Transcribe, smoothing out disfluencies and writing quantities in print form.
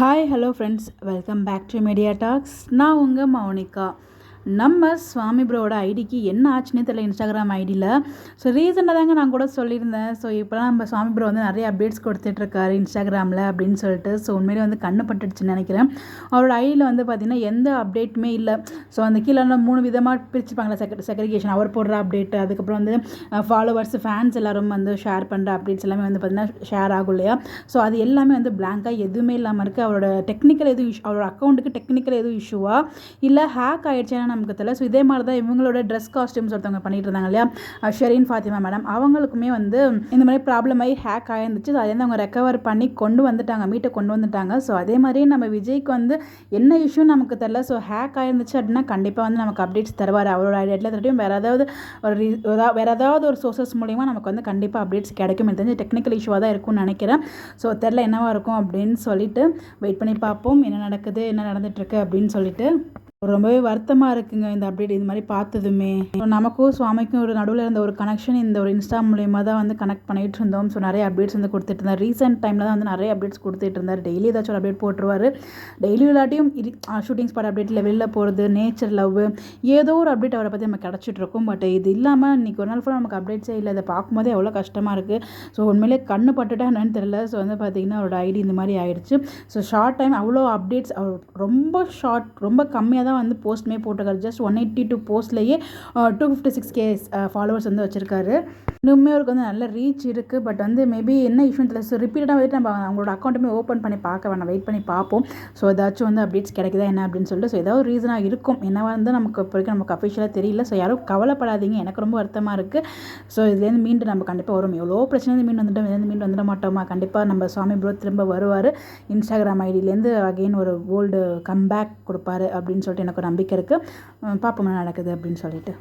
Hi hello friends, welcome back to media talks. நான் உங்கள் மௌனிகா. நம்ம சுவாமி ப்ரோவோட ஐடிக்கு என்ன ஆச்சுன்னே தெரியல, இன்ஸ்டாகிராம் ஐடியில். ஸோ ரீசெண்டாக தாங்க நான் கூட சொல்லியிருந்தேன். ஸோ இப்போலாம் நம்ம சுவாமி ப்ரோ வந்து நிறைய அப்டேட்ஸ் கொடுத்துட்ருக்காரு இன்ஸ்டாகிராமில் அப்படின்னு சொல்லிட்டு. ஸோ உண்மையிலே வந்து கண்ணு பட்டுடுச்சுன்னு நினைக்கிறேன். அவரோட ஐடியில் வந்து பார்த்திங்கன்னா எந்த அப்டேட்டுமே இல்லை. ஸோ அந்த கீழே 3 விதமாக பிரிச்சுப்பாங்களே, செக்ரிகேஷன். அவர் போடுற அப்டேட், அதுக்கப்புறம் வந்து ஃபாலோவர்ஸ் ஃபேன்ஸ் எல்லோரும் வந்து ஷேர் பண்ணுற அப்டேட்ஸ் எல்லாமே வந்து பார்த்திங்கன்னா ஷேர் ஆகும் இல்லையா. ஸோ அது எல்லாமே வந்து பிளாங்காக எதுவுமே இல்லாமல் இருக்குது. அவரோட டெக்னிக்கல் எதுவும் அவரோட அக்கௌண்ட்டுக்கு டெக்னிக்கல் எதுவும் இஷ்யூவா இல்லை ஹேக் ஆகிடுச்சேன்னா நமக்கு தெரியல. ஸோ இதே மாதிரி தான் இவங்களோட ட்ரெஸ் காஸ்டியூம்ஸ் ஒருத்தவங்க பண்ணிட்டு இருந்தாங்க இல்லையா, ஷெரீன் ஃபாத்திமா மேடம். அவங்களுக்குமே வந்து இந்த மாதிரி ப்ராப்ளம் ஆகி ஹேக் ஆகிருந்துச்சு. அதுலேருந்து அவங்க ரெக்கவர் பண்ணி கொண்டு வந்துட்டாங்க, மீட்டை கொண்டு வந்துட்டாங்க. ஸோ அதே மாதிரி நம்ம விஜய்க்கு வந்து என்ன இஷ்யூ நமக்கு தெரியல. ஸோ ஹேக் ஆகிருந்துச்சு அப்படின்னா கண்டிப்பாக வந்து நமக்கு அப்டேட்ஸ் தருவார். அவரோட ஐடியாட்டில் தட்டையும் வேறு ஏதாவது ஒரு சோர்சஸ் மூலிமா நமக்கு வந்து கண்டிப்பாக அப்டேட்ஸ் கிடைக்கும். எனக்கு தெரிஞ்சு டெக்னிக்கல் இஷ்யூவாக தான் இருக்கும்னு நினைக்கிறேன். ஸோ தெரில என்னவாக இருக்கும் அப்படின்னு சொல்லிட்டு வெயிட் பண்ணி பார்ப்போம், என்ன நடக்குது, என்ன நடந்துகிட்ருக்கு அப்படின்னு சொல்லிட்டு. ரொம்பவே வருத்தமாக இருக்குங்க இந்த அப்டேட் இது மாதிரி பார்த்ததுமே. நமக்கும் சுவாமிக்கும் ஒரு நடுவில் இருந்த ஒரு கனெக்ஷன் இந்த ஒரு இன்ஸ்டா மூலியமா தான் வந்து கனெக்ட் பண்ணிகிட்டு இருந்தோம். ஸோ நிறைய அப்டேட்ஸ் வந்து கொடுத்துட்டு இருந்தார். ரீசெண்ட் டைமில் தான் வந்து நிறைய அப்டேட்ஸ் கொடுத்துட்டு இருந்தார். டெய்லி ஏதாச்சும் ஒரு அப்டேட் போட்டுருவார். டெய்லி இல்லாட்டியும் ஷூட்டிங் ஸ்பாட் அப்டேட்டில் வெளில போகிறது, நேச்சர் லவ், ஏதோ ஒரு அப்டேட் அவரை பற்றி நம்ம கிடச்சிட்ருக்கோம். பட் இது இல்லாமல் இன்றைக்கி ஒரு நாள் ஃபுல்லாக நமக்கு அப்டேட்ஸே இல்லை. அதை பார்க்கும்போதே எவ்வளோ கஷ்டமாக இருக்குது. ஸோ உண்மையிலே கண்ணு பட்டுட்டா என்னன்னு தெரியல. ஸோ வந்து பார்த்திங்கன்னா அவரோட ஐடி இந்த மாதிரி ஆயிடுச்சு. ஸோ ஷார்ட் டைம் அவ்வளோ அப்டேட்ஸ் ரொம்ப ரொம்ப கம்மியாக தான் வந்து போஸ்ட்டுமே போட்டிருக்காரு. ஜஸ்ட் 182 போஸ்ட்லேயே 256K ஃபாலோவர்ஸ் வந்து வச்சுருக்காரு. இன்னுமே அவருக்கு வந்து நல்ல ரீச் இருக்குது. பட் வந்து மேபி என்ன இஷ்யூ தெரியல. ஸோ ரிப்பீட்டடாக வந்துட்டு நம்ம அவங்களோட அக்கௌண்ட்டுமே ஓப்பன் பண்ணி பார்க்க வேணாம், வெயிட் பண்ணி பார்ப்போம். ஸோ ஏதாச்சும் வந்து அப்டேட்ஸ் கிடைக்குதா என்ன அப்படின்னு சொல்லிட்டு. ஸோ ஏதாவது ரீசனாக இருக்கும், என்ன வந்து நமக்கு இப்போ வரைக்கும் நமக்கு அஃபிஷியலாக தெரியல. ஸோ யாரும் கவலைப்படாதீங்க, எனக்கு ரொம்ப வருத்தமாக இருக்குது. ஸோ இதுலேருந்து மீண்டு நம்ம கண்டிப்பாக வரும். எவ்வளோ பிரச்சனை மீண்டு வந்துட்டோம், இதுலேருந்து மீண்டு வந்துட மாட்டோமா? கண்டிப்பாக நம்ம சுவாமி ப்ரோ திரும்ப வருவார். இன்ஸ்டாகிராம் ஐடியிலேருந்து அகெயின் ஒரு ஓல்டு கம்பேக் கொடுப்பாரு அப்படின்னு சொல்லிட்டு எனக்கு ஒரு நம்பிக்கை இருக்குது. பார்ப்போம் என்ன நடக்குது அப்படின்னு சொல்லிட்டு.